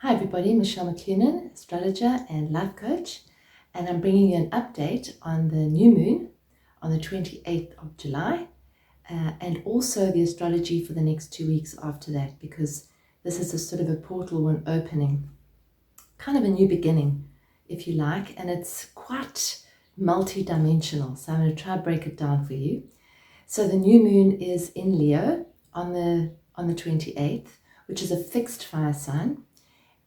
Hi everybody, Michelle McClunan, astrologer and life coach, and I'm bringing you an update on the new moon on the 28th of July and also the astrology for the next 2 weeks after that, because this is a sort of a portal or an opening, kind of a new beginning, if you like, and it's quite multi-dimensional. So I'm going to try to break it down for you. So the new moon is in Leo on the 28th, which is a fixed fire sign.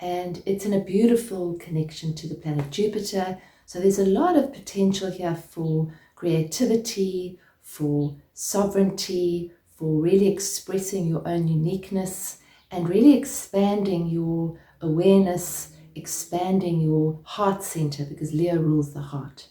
And it's in a beautiful connection to the planet Jupiter. So there's a lot of potential here for creativity, for sovereignty, for really expressing your own uniqueness and really expanding your awareness, expanding your heart center, because Leo rules the heart.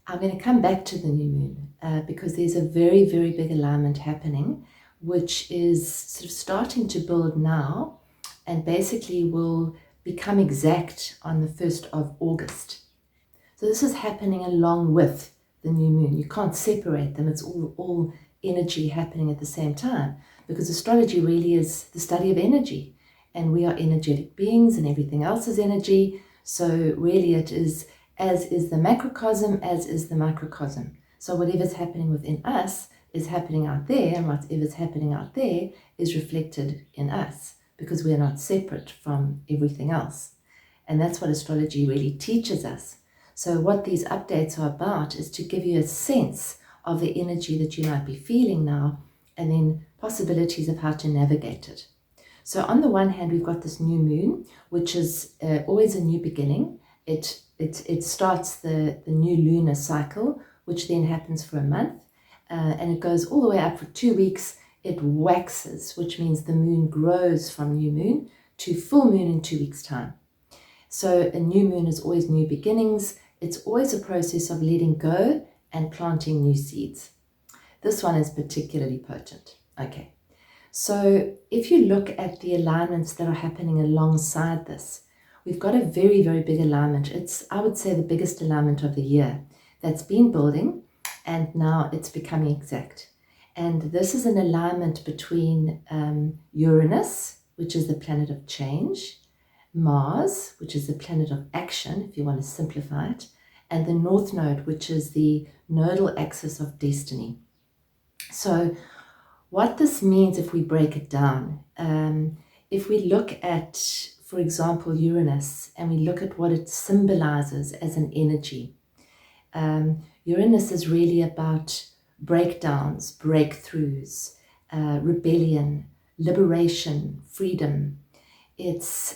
I'm going to come back to the new moon because there's a very, very big alignment happening, which is sort of starting to build now and basically will become exact on the 1st of August. So this is happening along with the new moon. You can't separate them. It's all energy happening at the same time, because astrology really is the study of energy, and we are energetic beings and everything else is energy. So really it is, as is the macrocosm, as is the microcosm. So whatever's happening within us is happening out there, and whatever's happening out there is reflected in us, because we're not separate from everything else. And that's what astrology really teaches us. So what these updates are about is to give you a sense of the energy that you might be feeling now, and then possibilities of how to navigate it. So on the one hand, we've got this new moon, which is always a new beginning. It starts the new lunar cycle, which then happens for a month, and it goes all the way up for 2 weeks. It waxes, which means the moon grows from new moon to full moon in 2 weeks' time. So a new moon is always new beginnings. It's always a process of letting go and planting new seeds. This one is particularly potent. Okay, so if you look at the alignments that are happening alongside this, we've got a very, very big alignment. It's, I would say, the biggest alignment of the year that's been building, and now it's becoming exact. And this is an alignment between Uranus, which is the planet of change, Mars, which is the planet of action, if you want to simplify it, and the North Node, which is the nodal axis of destiny. So what this means, if we break it down, if we look at, for example, Uranus, and we look at what it symbolizes as an energy, Uranus is really about breakdowns, breakthroughs, rebellion, liberation, freedom. It's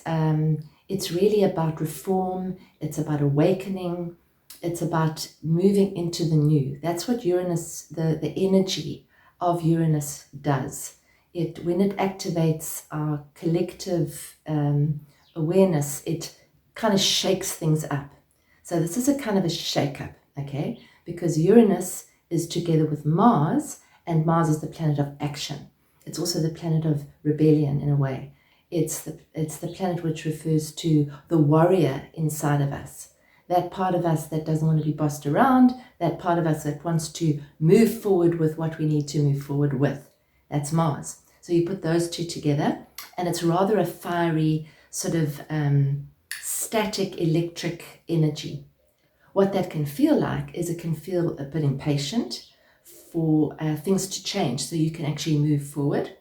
really about reform. It's about awakening. It's about moving into the new. That's what Uranus, the energy of Uranus does. When it activates our collective awareness, it kind of shakes things up. So this is a kind of a shake-up, okay? Because Uranus is together with Mars, and Mars is the planet of action. It's also the planet of rebellion in a way. It's the planet which refers to the warrior inside of us, that part of us that doesn't want to be bossed around, that part of us that wants to move forward with what we need to move forward with. That's Mars. So you put those two together, and it's rather a fiery sort of static electric energy. What that can feel like is it can feel a bit impatient for things to change so you can actually move forward.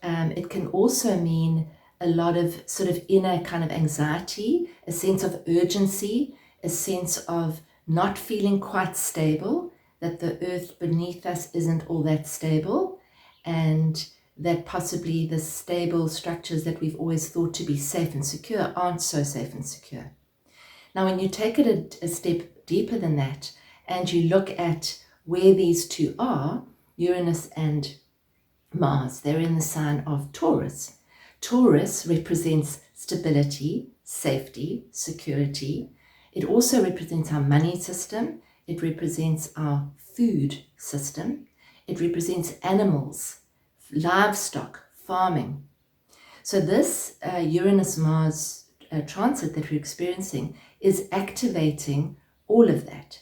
It can also mean a lot of sort of inner kind of anxiety, a sense of urgency, a sense of not feeling quite stable, that the earth beneath us isn't all that stable, and that possibly the stable structures that we've always thought to be safe and secure aren't so safe and secure. Now, when you take it a step deeper than that, and you look at where these two are, Uranus and Mars, they're in the sign of Taurus. Taurus represents stability, safety, security. It also represents our money system. It represents our food system. It represents animals, livestock, farming. So this Uranus-Mars transit that we're experiencing is activating all of that.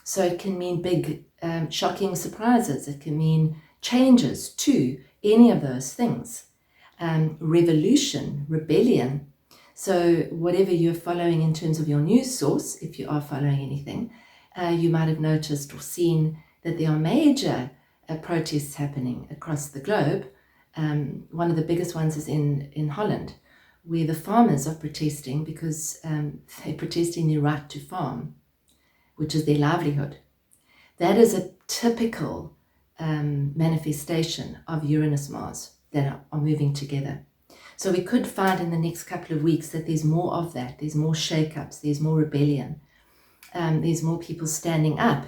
So it can mean big, shocking surprises. It can mean changes to any of those things. revolution, rebellion. So whatever you're following in terms of your news source, if you are following anything, you might have noticed or seen that there are major protests happening across the globe. One of the biggest ones is in Holland, where the farmers are protesting because they're protesting their right to farm, which is their livelihood. That is a typical manifestation of Uranus Mars that are moving together. So we could find in the next couple of weeks that there's more of that. There's more shake-ups, there's more rebellion. There's more people standing up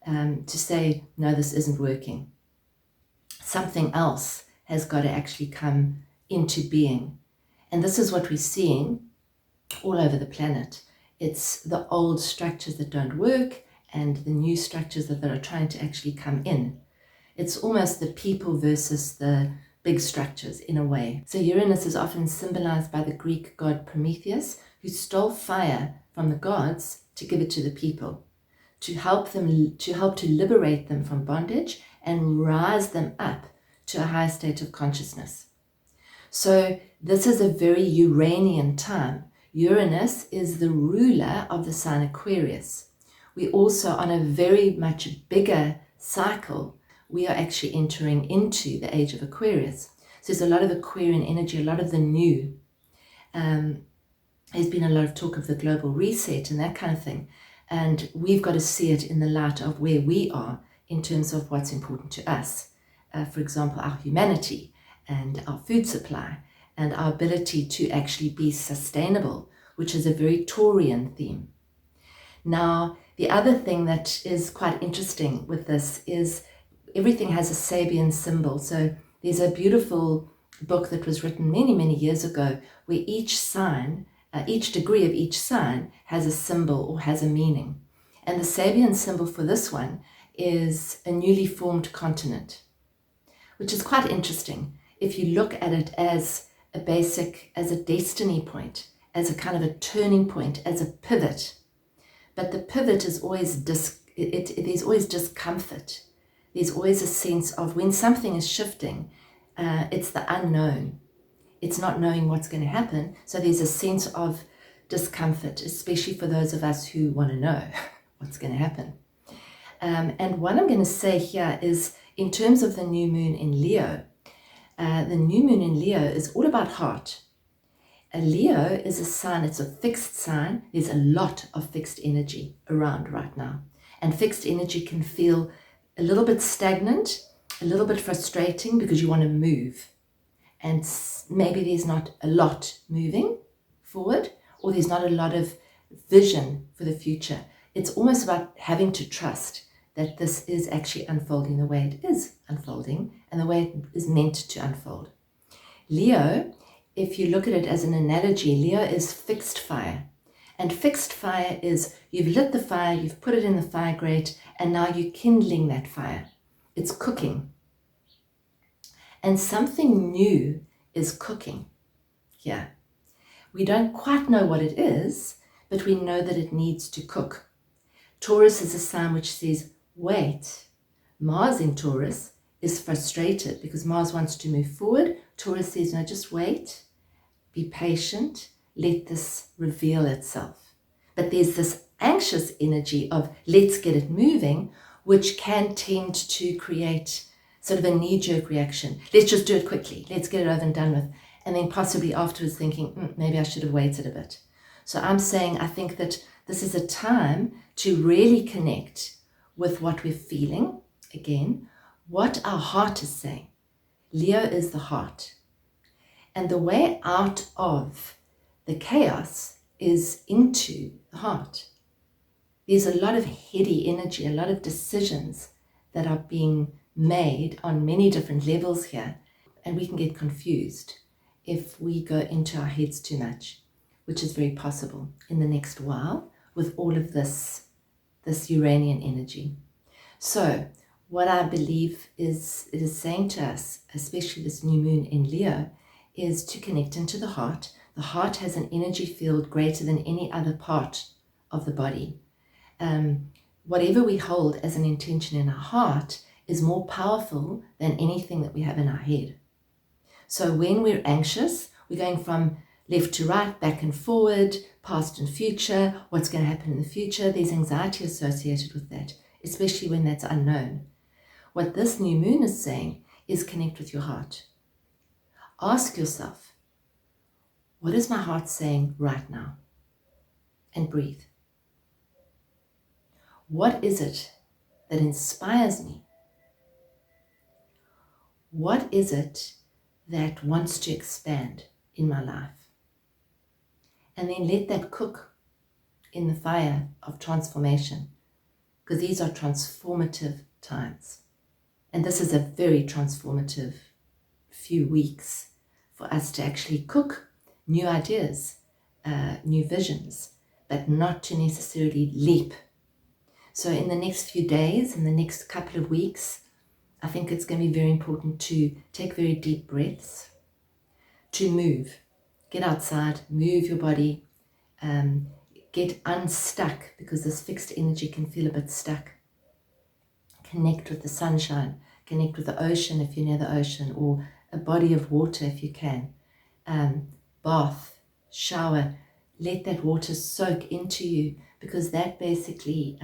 to say, no, this isn't working. Something else has got to actually come into being. And this is what we're seeing all over the planet. It's the old structures that don't work and the new structures that are trying to actually come in. It's almost the people versus the big structures in a way. So Uranus is often symbolized by the Greek god Prometheus, who stole fire from the gods to give it to the people, to help to liberate them from bondage and rise them up to a higher state of consciousness. So this is a very Uranian time. Uranus is the ruler of the sign Aquarius. We also, on a very much bigger cycle, we are actually entering into the age of Aquarius. So there's a lot of Aquarian energy, a lot of the new. There's been a lot of talk of the global reset and that kind of thing. And we've got to see it in the light of where we are in terms of what's important to us. For example, our humanity and our food supply and our ability to actually be sustainable, which is a very Taurian theme. Now, the other thing that is quite interesting with this is everything has a Sabian symbol. So there's a beautiful book that was written many, many years ago where each sign, each degree of each sign has a symbol or has a meaning. And the Sabian symbol for this one is a newly formed continent, which is quite interesting if you look at it as a destiny point, as a kind of a turning point, as a pivot. But the pivot is always, there's always discomfort. There's always a sense of when something is shifting, it's the unknown. It's not knowing what's going to happen. So there's a sense of discomfort, especially for those of us who want to know what's going to happen. And what I'm going to say here is, in terms of the new moon in Leo, the new moon in Leo is all about heart. A Leo is a sign, it's a fixed sign. There's a lot of fixed energy around right now. And fixed energy can feel a little bit stagnant, a little bit frustrating because you want to move. And maybe there's not a lot moving forward, or there's not a lot of vision for the future. It's almost about having to trust that this is actually unfolding the way it is unfolding and the way it is meant to unfold. Leo, if you look at it as an analogy, Leo is fixed fire. And fixed fire is you've lit the fire, you've put it in the fire grate, and now you're kindling that fire. It's cooking. And something new is cooking here. We don't quite know what it is, but we know that it needs to cook. Taurus is a sign which says, wait. Mars in Taurus is frustrated because Mars wants to move forward. Taurus says, no, just wait, be patient, let this reveal itself. But there's this anxious energy of let's get it moving, which can tend to create sort of a knee-jerk reaction. Let's just do it quickly. Let's get it over and done with. And then possibly afterwards thinking, maybe I should have waited a bit. So I'm saying I think that this is a time to really connect with what we're feeling. Again, what our heart is saying. Leo is the heart. And the way out of the chaos is into the heart. There's a lot of heady energy, a lot of decisions that are being made on many different levels here. And we can get confused if we go into our heads too much, which is very possible in the next while with all of this Uranian energy. So what I believe it is saying to us, especially this new moon in Leo, is to connect into the heart. The heart has an energy field greater than any other part of the body. Whatever we hold as an intention in our heart is more powerful than anything that we have in our head. So when we're anxious, we're going from left to right, back and forward, past and future, what's going to happen in the future. There's anxiety associated with that, especially when that's unknown. What this new moon is saying is connect with your heart. Ask yourself, what is my heart saying right now? And breathe. What is it that inspires me? What is it that wants to expand in my life? And then let that cook in the fire of transformation, because these are transformative times. And this is a very transformative few weeks for us to actually cook new ideas, new visions, but not to necessarily leap. So in the next few days, in the next couple of weeks, I think it's going to be very important to take very deep breaths, to move, get outside, move your body, get unstuck, because this fixed energy can feel a bit stuck. Connect with the sunshine, connect with the ocean if you're near the ocean, or a body of water if you can. Bath, shower, let that water soak into you, because that basically,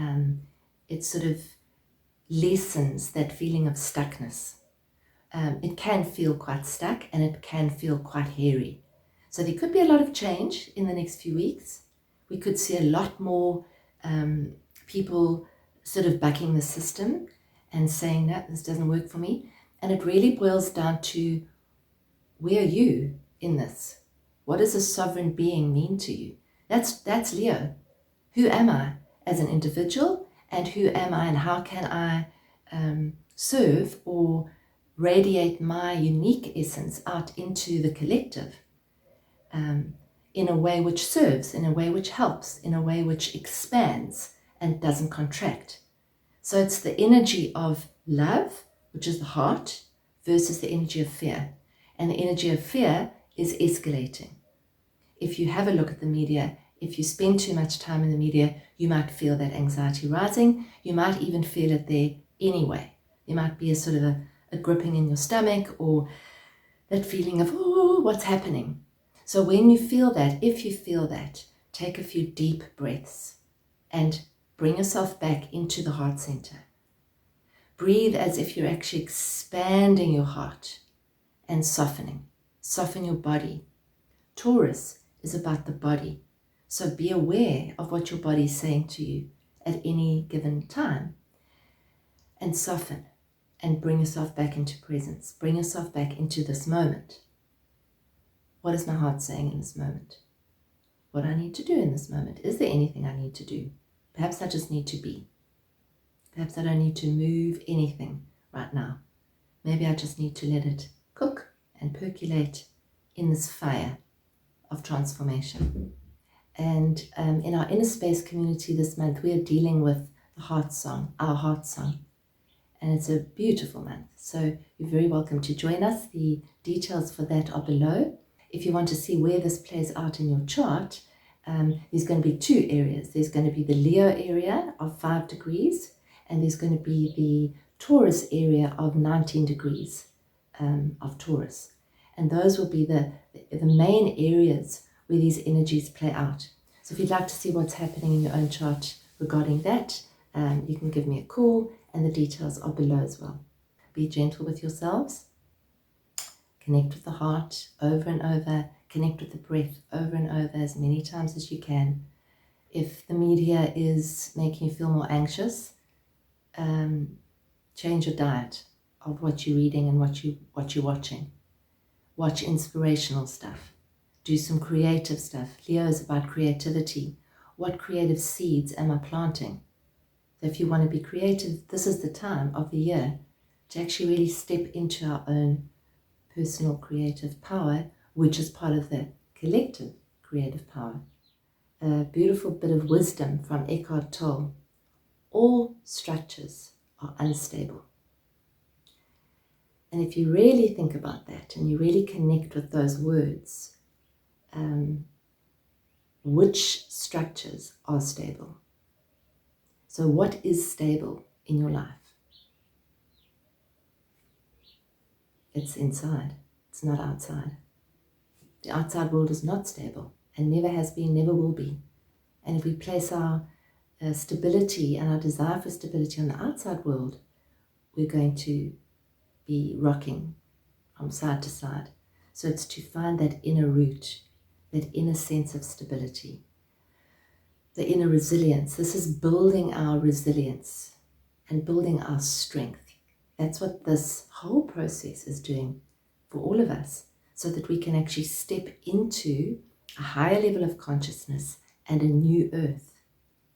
it sort of lessens that feeling of stuckness. It can feel quite stuck and it can feel quite hairy. So there could be a lot of change in the next few weeks. We could see a lot more people sort of bucking the system and saying, no, this doesn't work for me. And it really boils down to, where are you in this? What does a sovereign being mean to you? That's Leo. Who am I as an individual, and who am I, and how can I serve or radiate my unique essence out into the collective in a way which serves, in a way which helps, in a way which expands and doesn't contract. So it's the energy of love, which is the heart, versus the energy of fear. And the energy of fear is escalating. If you have a look at the media, if you spend too much time in the media, you might feel that anxiety rising. You might even feel it there anyway. There might be a sort of a gripping in your stomach, or that feeling of, oh, what's happening? So when you feel that, if you feel that, take a few deep breaths and bring yourself back into the heart center. Breathe as if you're actually expanding your heart and softening. Soften your body. Taurus is about the body. So be aware of what your body is saying to you at any given time. And soften and bring yourself back into presence. Bring yourself back into this moment. What is my heart saying in this moment? What I need to do in this moment? Is there anything I need to do? Perhaps I just need to be. Perhaps I don't need to move anything right now. Maybe I just need to let it cook and percolate in this fire of transformation. And in our inner space community this month, we are dealing with the heart song, our heart song. And it's a beautiful month. So you're very welcome to join us. The details for that are below. If you want to see where this plays out in your chart, there's going to be two areas. There's going to be the Leo area of 5 degrees, and there's going to be the Taurus area of 19 degrees of Taurus. And those will be the main areas where these energies play out. So if you'd like to see what's happening in your own chart regarding that, you can give me a call, and the details are below as well. Be gentle with yourselves. Connect with the heart over and over. Connect with the breath over and over as many times as you can. If the media is making you feel more anxious, change your diet of what you're reading and what you're watching. Watch inspirational stuff. Do some creative stuff. Leo is about creativity. What creative seeds am I planting? So if you want to be creative, this is the time of the year to actually really step into our own personal creative power, which is part of the collective creative power. A beautiful bit of wisdom from Eckhart Tolle. All structures are unstable. And if you really think about that and you really connect with those words, which structures are stable? So what is stable in your life? It's inside. It's not outside. The outside world is not stable and never has been, never will be. And if we place our stability and our desire for stability on the outside world, we're going to be rocking from side to side. So it's to find that inner root, that inner sense of stability, the inner resilience. This is building our resilience and building our strength. That's what this whole process is doing for all of us, so that we can actually step into a higher level of consciousness and a new earth.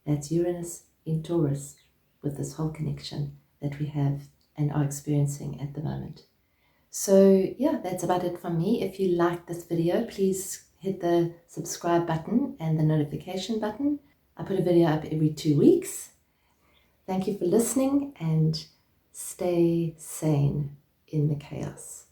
That's Uranus in Taurus, with this whole connection that we have and are experiencing at the moment. So yeah, that's about it from me. If you like this video, please hit the subscribe button and the notification button. I put a video up every 2 weeks. Thank you for listening, and stay sane in the chaos.